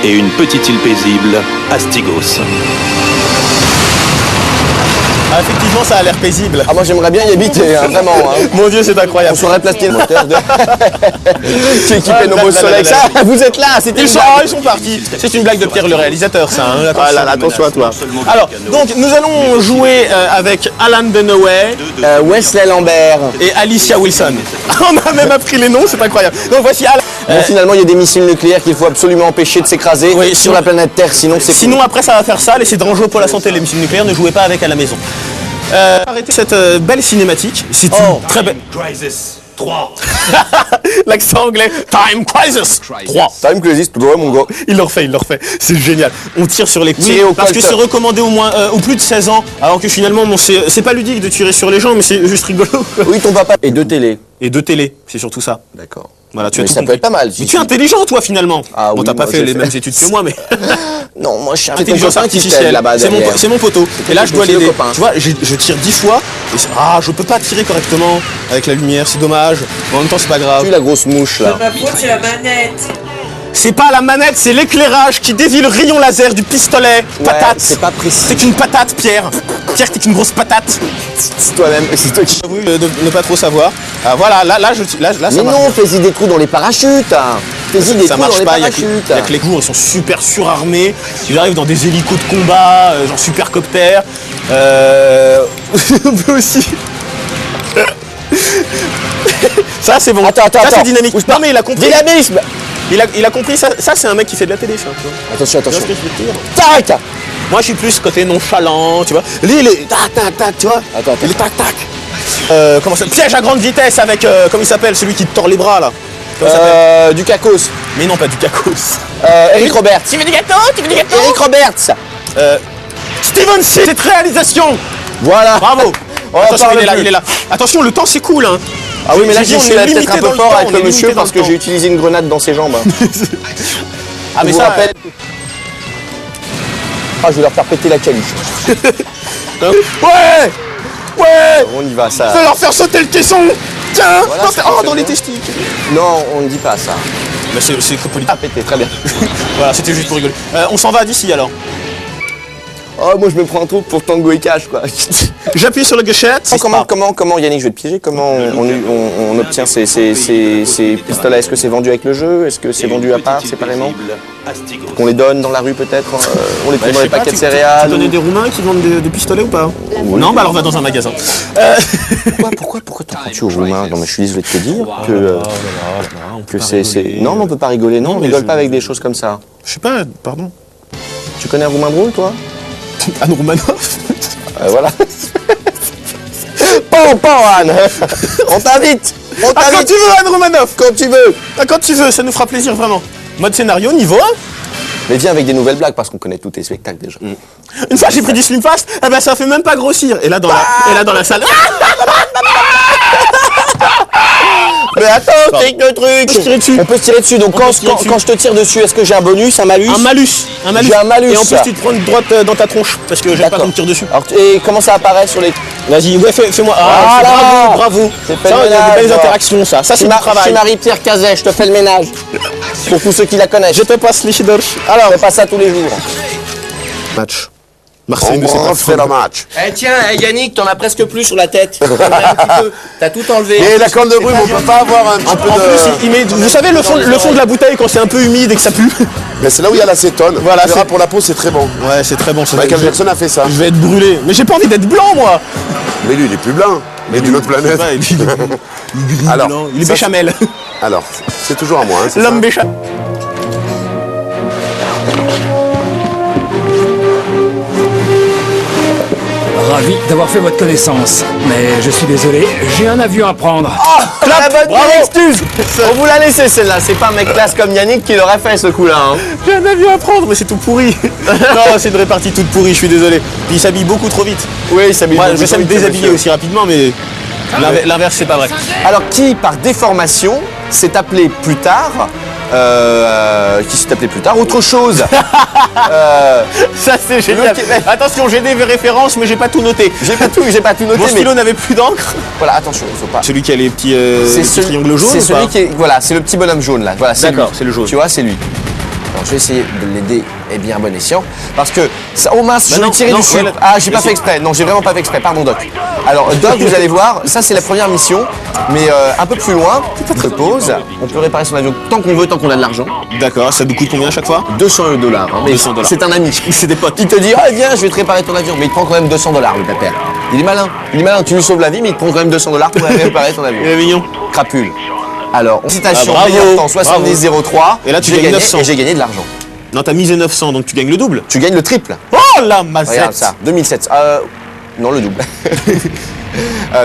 et une petite île paisible, Astigos. Ah, effectivement, ça a l'air paisible. Ah, moi j'aimerais bien y habiter, hein, vraiment. Hein. Mon Dieu, c'est On incroyable. saurait placer le moteur de... qui équipait nos beaux soleils. Ça, vous êtes là, c'était une blague. Ils sont partis. C'est une blague de Pierre le réalisateur, ça. Hein. Ah là là, attention à toi. Alors, donc, nous allons jouer avec Alan Dunaway Wesley Lambert. et Alicia Wilson. On a même appris les noms, c'est incroyable. Donc, voici Alan. Bon, finalement, il y a des missiles nucléaires qu'il faut absolument empêcher de s'écraser Oui, sur la planète Terre, sinon c'est... Sinon, après, ça va faire sale et c'est dangereux pour la santé. Les missiles nucléaires, ne jouez pas avec à la maison. Arrêtez cette belle cinématique. C'est une très belle. Crisis 3. L'accent anglais. Time Crisis 3. Time Crisis, ouais, mon gars. Il le refait. C'est génial. On tire sur les Tirer au parce que colteur. c'est recommandé au moins au plus de 16 ans. Alors que finalement, bon, c'est pas ludique de tirer sur les gens, mais c'est juste rigolo. Oui, ton papa. Et deux télés. Et de télé, c'est surtout ça. D'accord. Voilà, tu as Mais tout ça compris. peut être pas mal. Mais tu es intelligent, toi, finalement. Ah bon, oui, t'as pas moi, fait j'ai les fait. mêmes études que moi, mais. Non, moi je suis Intelligence artificielle, là-bas c'est derrière. mon poteau. Et là, je dois c'est le l'aider. copain. Tu vois, je tire 10 fois. Et je peux pas tirer correctement avec la lumière, c'est dommage. Mais en même temps, c'est pas grave. Tu la grosse mouche là. Ma faute, c'est la manette. C'est pas la manette, c'est l'éclairage qui dévie le rayon laser du pistolet. Patate. c'est pas précis. T'es qu'une patate, Pierre. Pierre, t'es qu'une grosse patate. C'est toi-même, c'est toi qui... J'avoue de ne pas trop savoir. Ah, voilà, là, ça Mais marche. non, fais-y des trous dans les parachutes. Hein. Fais-y des Ça trous dans marche les pas, il y parachutes. a que les cours, ils sont super surarmés. Ils arrivent dans des hélicos de combat, genre supercoptères. On peut aussi. Ça, c'est bon. Attends, ça, c'est attends. dynamique. Bouge pas. Non, mais il a compris. Dynamisme. Il a compris ça. Ça, c'est un mec qui fait de la télé, ça. Tu vois. Attention, Tu vois attention. ce que je veux dire Tac. Moi, je suis plus côté nonchalant, tu vois. Lui, il est tac, tac, tac, tu vois. Attends. Il est tac, tac. Comment ça piège à grande vitesse avec, comment il s'appelle, celui qui te tord les bras, là. Comment ça s'appelle Du cacos. Mais non, pas du cacos. Eric Roberts. Tu veux du gâteau Eric Roberts. Steven C. Cette réalisation. Voilà. Bravo. On en Attention, parle il plus. est là. Attention, le temps s'écoule, hein. Ah oui, mais là J'ai dit, j'ai on suis est peut-être limité un peu dans le fort temps, avec on le est monsieur limité dans parce le que j'ai temps. utilisé une grenade dans ses jambes. Ah, mais Je vous ça. rappelle. Ah, je vais leur faire péter la caliche. Ouais. Ouais. On y va, ça. Fais leur faire sauter le caisson. Tiens. Voilà, Non, ça oh, fait dans les bien. testicules. Non, on ne dit pas ça. Mais c'est politique. Ah, pété, très bien. Voilà, c'était juste pour rigoler. On s'en va d'ici alors. Oh, moi je me prends un trou pour Tango et Cash, quoi. J'appuie sur la gâchette. Comment, Yannick, je vais te piéger, comment on obtient ces pistolets? Est-ce que c'est vendu avec le jeu? Est-ce que c'est vendu à part, séparément? Qu'on les donne dans la rue peut-être? On les trouve dans les paquets de Tu céréales? connais des Roumains qui vendent des pistolets ou pas? Oui. Non, bah alors va dans un magasin. Pourquoi t'en prends-tu aux Roumains? Non mais je suis désolé de te dire que c'est... Non mais on peut pas rigoler, non, on mais rigole je- pas avec des choses comme ça. Je sais pas, pardon. Tu connais un Roumain drôle, toi? Anne Roumanoff. Voilà. Pan, Anne. On t'invite. On Ah, quand t'invite tu veux, Anne Roumanoff. quand tu veux. Ah, quand tu veux, ça nous fera plaisir vraiment. Mode scénario, niveau 1. Mais viens avec des nouvelles blagues parce qu'on connaît tous tes spectacles déjà. Une fois j'ai pris du Slim Fast, eh ben ça fait même pas grossir. Et là dans la salle. Mais attends, c'est que le truc. On peut se tirer dessus. On peut se tirer dessus. Donc On peut se tirer dessus. quand je te tire dessus, est-ce que j'ai un bonus, un malus? Un malus. J'ai un malus. Et en plus tu te prends une droite dans ta tronche parce que j'aime pas D'accord. qu'on me tire dessus. Alors, et comment ça apparaît sur les... Vas-y, ouais, fais-moi. Voilà. Bravo. C'est Ça, fait le il y a ménage, des belles voilà. interactions, ça. Ça, c'est du Je travail. suis Marie-Pierre Cazet, je te fais le ménage. Pour tous ceux qui la connaissent. Je te passe les chidors. Alors, on fait pas ça tous les jours. Match. Marseille ne sait pas fait le match. Eh tiens, Yannick, t'en as presque plus sur la tête. T'as tout enlevé. Et la corne de brume, on peut pas avoir un petit peu En de... plus, il met, vous savez le fond de la bouteille quand c'est un peu humide et que ça pue. Mais c'est là où il y a l'acétone. Voilà, Tu verras, c'est- pour la peau, c'est très bon. Ouais, c'est très bon. Ça Michael Jackson a fait ça. Je vais être brûlé. Mais j'ai pas envie d'être blanc, moi. Mais lui, il est plus blanc. Mais d'une autre planète. Ouais, il est Alors, blanc. Il est ça, béchamel. Alors, c'est toujours à moi. Hein, c'est L'homme ça béchamel. Ravi d'avoir fait votre connaissance. Mais je suis désolé, j'ai un avion à prendre. La bonne bravo. excuse. On vous l'a laissé celle-là. C'est pas un mec classe comme Yannick qui l'aurait fait ce coup-là. Hein. J'ai un avion à prendre, mais c'est tout pourri. Non, c'est une répartie toute pourrie, je suis désolé. Puis il s'habille beaucoup trop vite. Oui, ça Moi, je sais me déshabiller aussi rapidement, mais l'inverse, c'est pas vrai. Alors qui, par déformation, s'est appelé plus tard autre chose. Ça, c'est génial. Attention, j'ai des références, mais j'ai pas tout noté. J'ai pas tout noté, Mon mais stylo n'avait plus d'encre. voilà, attention, il faut pas. Celui qui a les petits, C'est triangles jaunes. C'est ou pas celui qui est, voilà, c'est le petit bonhomme jaune là. Voilà, c'est lui. D'accord, c'est le jaune. Tu vois, c'est lui. Attends, je vais essayer de l'aider, et bien à bon escient. Parce que, ça, oh mince, je non, vais tirer non, dessus. ouais, là- Ah, j'ai pas fait exprès. Non, j'ai vraiment pas fait exprès. Pardon, Doc. Alors, Doc, vous allez voir, ça c'est la première mission. Mais un peu plus loin, petite pause. On peut réparer son avion tant qu'on veut, tant qu'on a de l'argent. D'accord, ça nous coûte combien à chaque fois? 200 $. Hein, mais 200 $. c'est un ami. C'est des potes. Il te dit, ah viens, je vais te réparer ton avion. Mais il te prend quand même 200 $, le pépère. Il est malin. Il est malin, tu lui sauves la vie, mais il te prend quand même 200 $ pour réparer ton avion. Il est mignon. Crapule. Alors, citation, Ah, bravo, meilleur temps, bravo. 70,03. Et là, tu J'ai gagnes gagné 900. et j'ai gagné de l'argent. Non, t'as misé 900, donc tu gagnes le double. Tu gagnes le triple. Oh la mazette. Regarde ça, 2007. Non, le double.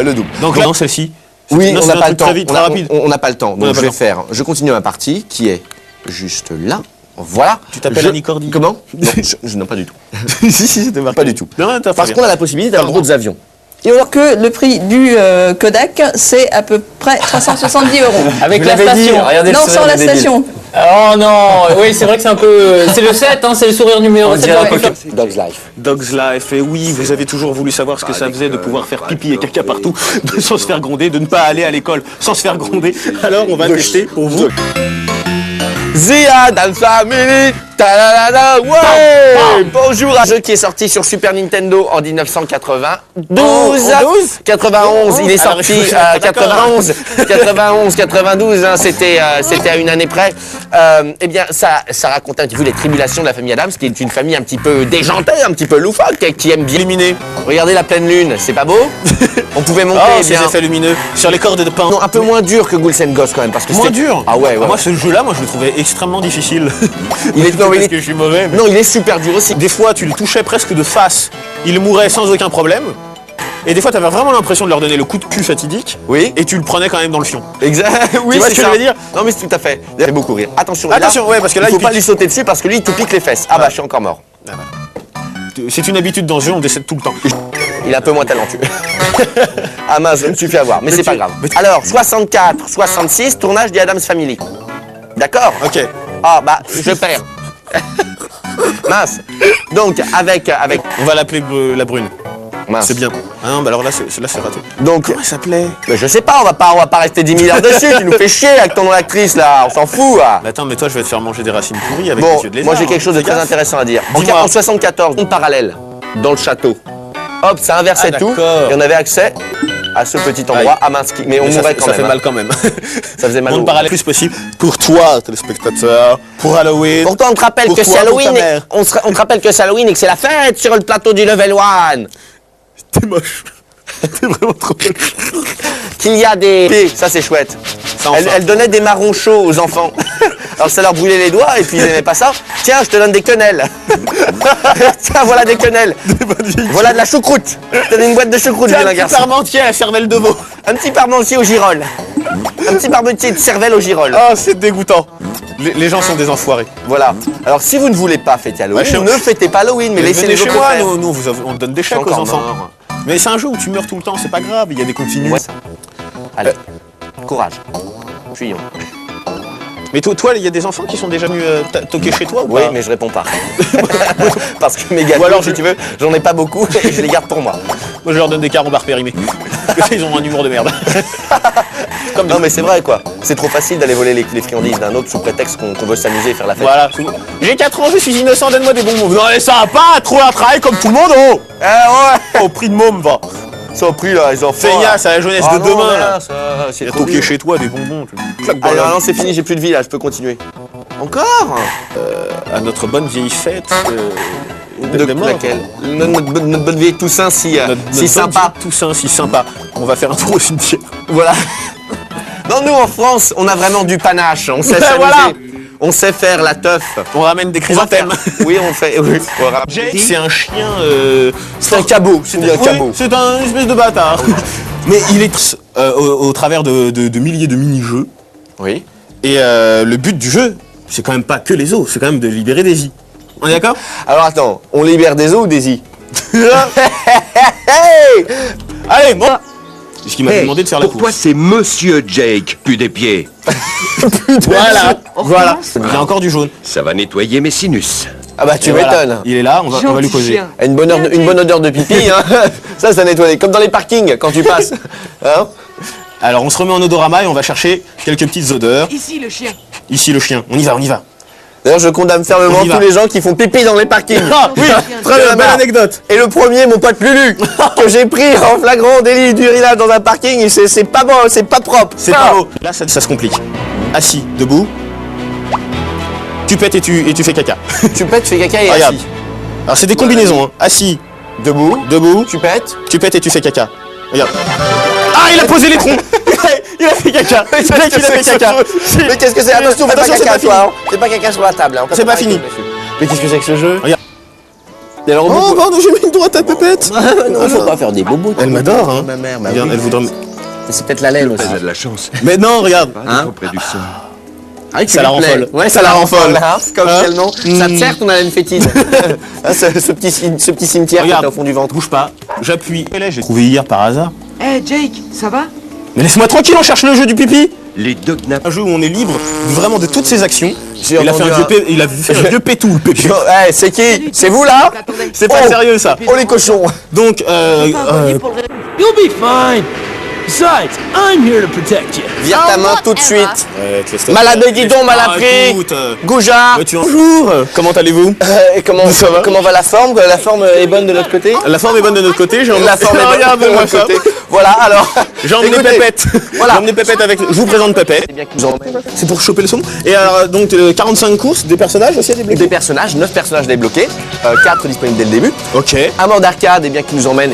Le double. Donc là, celle-ci. Oui, Non, on c'est n'a un pas le truc très temps. vite, On très a- rapide. On n'a pas le temps. n'a Donc pas je le vais faire. Je continue ma partie qui est juste là. Voilà. Tu t'appelles Annie Cordy. Comment? Non, non, pas du tout. Si, c'était marqué. Pas du tout. Non, t'as Parce fait qu'on rien. a la possibilité d'avoir Pardon. d'autres avions. Et alors que le prix du Kodak, c'est à peu près 370 €. Avec Vous la l'avez dit, station. regardez le Non, sourire sans la de débile. station. Oh non, oui, c'est vrai que c'est un peu. C'est le 7, hein, c'est le sourire numéro 7. Dog's Life. Dog's Life, et oui, vous avez toujours voulu savoir ce que ça faisait de pouvoir faire pipi et caca partout, sans se faire gronder, de ne pas aller à l'école sans se faire gronder. Alors on va tester pour vous. The Addams Family, ta-la-la-la, ouais. Bonjour, un jeu qui est sorti sur Super Nintendo en 1992. 91, il est Alors, sorti je suis pas d'accord. 91, 92, hein, c'était à une année près. Eh bien, ça racontait un petit peu les tribulations de la famille Addams, qui est une famille un petit peu déjantée, un petit peu loufoque, qui aime bien. Éliminé. Regardez la pleine lune, c'est pas beau? On pouvait monter, Oh, eh ces bien, effets lumineux sur les cordes de pain. non, un peu moins dur que Ghouls and Ghosts quand même, parce que Moins c'était- dur. Ah ouais, ouais. Moi, ce jeu-là, moi, je le trouvais extrêmement difficile. Il est, non, mais il Parce est- que je suis mauvais. mais- non, il est super dur aussi. Des fois, tu le touchais presque de face. Il mourait sans aucun problème. Et des fois, tu avais vraiment l'impression de leur donner le coup de cul fatidique. Oui. Et tu le prenais quand même dans le fion. Exact. Oui, Tu vois c'est ce que ça. je veux dire? Non, mais c'est tout à fait. Il fait beaucoup rire. Attention, Attention, ouais, parce que là, il faut il pas pique. lui sauter dessus parce que lui, il te pique les fesses. Ah bah, je suis encore mort. C'est une habitude dans ce jeu, on décède tout le temps. Il est un peu moins talentueux. Ah mince, je me suis fait avoir, mais c'est pas grave. mais tu- Alors, 64, 66, tournage des Addams Family. D'accord? Ok. Ah bah, je perds. Mince. Donc, avec... On va l'appeler la brune. Mince. C'est bien. Ah non, bah alors là, c'est raté. Donc, Comment elle s'appelait? mais je sais pas, on va pas rester 10 000 heures dessus. Tu nous fais chier avec ton nom d'actrice, là. On s'en fout, là. Bah attends, mais toi, je vais te faire manger des racines pourries avec Bon, les yeux de lézard. moi j'ai quelque chose de Fais très gaffe. intéressant à dire. Dis-moi. En 74, une parallèle dans le château. Hop, ça inversait Ah, tout. d'accord. Et on avait accès à ce petit endroit, à Minski. Mais on Mais ça, mourait quand ça même. fait hein. mal quand même. Ça faisait mal Monde au- parallèle le plus possible. Pour toi, téléspectateur, pour Halloween. Pourtant, on te rappelle Pour que toi, c'est pour ta Halloween. mère. On te rappelle que c'est Halloween et que c'est la fête sur le plateau du Level 1. T'es moche. T'es vraiment trop moche. Qu'il y a des. Ça, c'est chouette. Ça, enfin. Elle donnait des marrons chauds aux enfants. Alors ça leur brûlait les doigts et puis ils n'aimaient pas ça. Tiens, je te donne des quenelles. Tiens, voilà des quenelles. Voilà de la choucroute. Je te donne une boîte de choucroute, Tiens, vilain un petit garçon. parmentier à la cervelle de veau. Un petit parmentier au girolles. Un petit parmentier de cervelle au girolles. Ah, c'est dégoûtant. Les gens sont des enfoirés. Voilà. Alors si vous ne voulez pas fêter Halloween, Ouais, chez- ne fêtez pas Halloween, mais laissez les Venez chez autres moi, faire. nous on donne des Je suis chèques aux encore enfants. mort. Mais c'est un jeu où tu meurs tout le temps, c'est pas grave, il y a des continues. Ouais. Allez, courage. Fuyons. Mais toi, il y a des enfants qui sont déjà venus toquer chez toi ou Oui, pas? mais je réponds pas. Parce que mes gâteaux, Ou alors, si tu veux, j'en ai pas beaucoup et je les garde pour moi. Moi, je leur donne des carambars périmés. Ils ont un humour de merde. Comme Non mais c'est vrai quoi. C'est trop facile d'aller voler les friandises d'un autre sous prétexte qu'on veut s'amuser et faire la fête. Voilà. J'ai 4 ans, je suis innocent, donne-moi des bonbons. Non, mais ça va pas, trouver un travail comme tout le monde, oh! Eh ouais. Au prix de môme, va. Ça au prix là, les enfants. Feignasse, à la jeunesse Ah de non, demain, là. ça, c'est Il y a trop toqué dur. chez toi des bonbons. Tu claques dans Allez, la- non, c'est fini, j'ai plus de vie là, je peux continuer. Encore À notre bonne vieille fête. De laquelle notre bonne vieille Toussaint si sympa. Toussaint, si sympa. On va faire un tour au cimetière. Voilà. Non, nous en France, on a vraiment du panache. On sait Ben s'amuser. voilà. On sait faire la teuf. On ramène des On va faire. chrysanthèmes. Oui, on fait. Oui. On va- Jake, c'est un chien. C'est un cabot. C'est un cabot. C'est un espèce de bâtard. Mais il est au travers de milliers de mini-jeux. Oui. Et le but du jeu, c'est quand même pas que les os, c'est quand même de libérer des i. On est d'accord? Alors attends, on libère des os ou des i? Allez, bon. C'est ce qu'il m'a demandé de faire la Pour toi, course. c'est Monsieur Jake, plus des pieds. Voilà, voilà. Il y a encore du jaune. Ça va nettoyer mes sinus. Ah bah tu Et voilà. m'étonnes. Il est là, on va lui causer. Une bonne odeur de pipi, hein. Ça nettoie. Comme dans les parkings quand tu passes. Hein? Alors on se remet en odorama et on va chercher quelques petites odeurs. Ici le chien. Ici le chien, on y va, on y va. D'ailleurs, je condamne fermement On y va. tous les gens qui font pipi dans les parkings. Ah oui, très bien, belle anecdote. Et le premier, mon pote Lulu, que j'ai pris en flagrant délit d'urinage dans un parking, et c'est pas bon, c'est pas propre. C'est pas beau. Là, ça se complique. Assis, debout. Tu pètes et tu fais caca. Tu pètes, tu fais caca et Regarde. assis. Alors c'est des combinaisons, hein. Assis, Debout, debout, tu pètes. tu pètes et tu fais caca. Regarde. Ah, il a posé les troncs. Il a fait caca. Le mec, il a fait caca. Mais qu'est-ce que c'est? Attention, fais pas Attention, c'est caca, pas toi. Hein. Fais pas caca sur la table. Hein. C'est pas fini. Mais qu'est-ce que c'est que ce jeu? Regarde. Et alors, Oh, pardon, j'ai mis une droite à Pépette. non, faut pas faire des bobos. Elle m'adore, hein. Ma mère, bah Regarde, oui. elle voudrait. C'est peut-être la laine aussi. Elle a de la chance. Mais non, regarde. Pas trop près du sol. Ça la rend folle. Ouais, ça la rend folle. Hein, comme Hein tellement. Ça te sert ton haleine fétide. Hein, ce petit cimetière qui est Regarde, au fond du ventre. bouge pas. J'appuie. J'ai trouvé hier par hasard. Hey Jake, ça va? Mais laisse-moi tranquille, on cherche le jeu du pipi. Les dognaps. Un jeu où on est libre vraiment de toutes ses actions. J'ai Il a fait entendu un vieux il a fait un vieux pétou, le pépi. Eh, c'est qui? C'est vous là? C'est pas Oh. sérieux ça. Oh les cochons. Donc, You'll be fine. Besides, I'm here to protect you. Vire ta main tout de suite. ouais, Malade de guidon, mal appris. Goujard. Bonjour. Comment allez-vous? Et comment Ça va comment va la forme? La forme est bonne de notre côté? La forme est bonne de notre côté. J'ai La forme est bonne de Regardez-moi notre ça. côté. Voilà, alors. J'ai emmené Écoutez, Pépette. Voilà. J'ai emmené Pépette avec. Je vous présente Pépette. C'est bien qu'ils nous emmènent. C'est pour choper le son. Et alors, donc 45 courses, des personnages aussi à débloquer. Des personnages, 9 personnages débloqués, 4 disponibles dès le début. Ok. Un mode d'arcade, bien qui nous emmène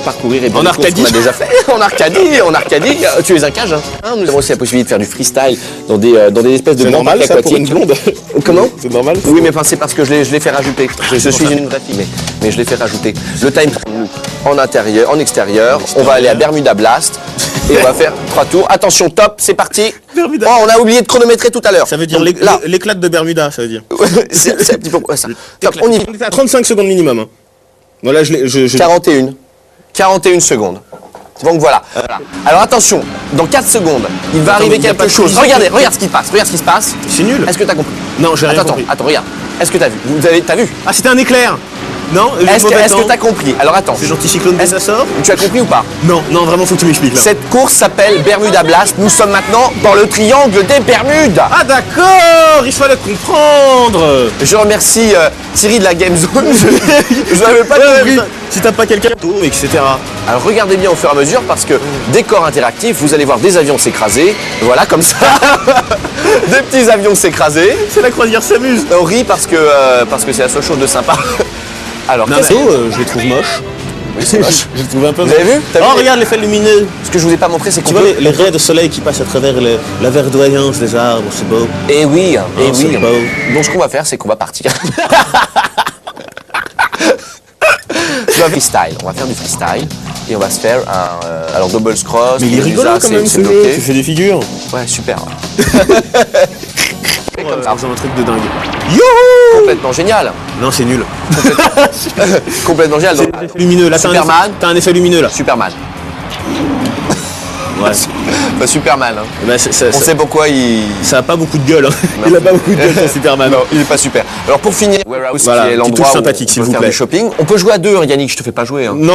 parcourir et bien En les courses Arcadie. qu'on a déjà fait. En Arcadie, tu es un cage. Hein. Nous avons aussi la possibilité de faire du freestyle dans des espèces de C'est grands normal parcs ça pour une aquatiques. blonde. Comment? C'est normal. Oui, mais enfin, c'est parce que je l'ai fait rajouter. Je suis une vraie fille, mais je l'ai fait rajouter. Le time en intérieur, en extérieur. On va aller à Bermuda Blast et on va faire 3 tours. Attention, top, c'est parti. Bermuda. Oh, on a oublié de chronométrer tout à l'heure. Ça veut dire Donc, là, l'éclat de Bermuda, ça veut dire. c'est un petit peu quoi ça. Top, on y va. On était à 35 secondes minimum. Hein. Voilà, je 41 secondes. Donc voilà. Alors attention, dans 4 secondes, il va arriver mais il y a pas quelque de chose. collision. Regarde ce qui se passe. C'est nul. Est-ce que t'as compris? Non, j'ai rien Attends, compris. regarde. Est-ce que t'as vu? T'as vu? Ah, c'était un éclair. Non. Est-ce que t'as compris? Alors attends. C'est l'anticyclone des Açores. Tu as compris ou pas? Non, vraiment, faut que tu m'expliques là. Cette course s'appelle Bermuda Blast. Nous sommes maintenant dans le triangle des Bermudes. Ah d'accord, il fallait comprendre. Je remercie Thierry de la Game Zone. Je n'avais pas compris. Si t'as pas quelqu'un, etc. Alors regardez bien au fur et à mesure parce que décor interactif, vous allez voir des avions s'écraser. Voilà, comme ça. Des petits avions s'écraser. C'est la croisière s'amuse. On rit parce que c'est la seule chose de sympa. Alors, Non, mais je les trouve moches. c'est moche. Je les trouve un peu Vous avez vu? T'as Oh, vu regarde l'effet lumineux. Ce que je vous ai pas montré, c'est qu'on Tu vois peut... les raies de soleil qui passent à travers la verdoyance des arbres, c'est beau. Eh oui, c'est beau. Donc ce qu'on va faire, c'est qu'on va partir. On va faire du freestyle et on va se faire un alors double cross. Mais il est rigolo quand même ce jeu. Tu fais des figures. Ouais, super. Comme ça. Dans un truc de dingue. Complètement génial. Non, c'est nul. Complètement génial. Donc, Lumineux, là t'as Superman. un effet lumineux là. Superman. Ouais. Pas Superman. Hein. Bah, On sait pourquoi ça a pas beaucoup de gueule. Hein. Il a pas beaucoup de gueule, ce Superman. Non, il est pas super. Alors pour finir, Warehouse Voilà, qui est petite l'endroit touche où sympathique, on s'il peut vous faire plaît. du shopping. On peut jouer à deux, hein, Yannick, je te fais pas jouer. Hein. Non.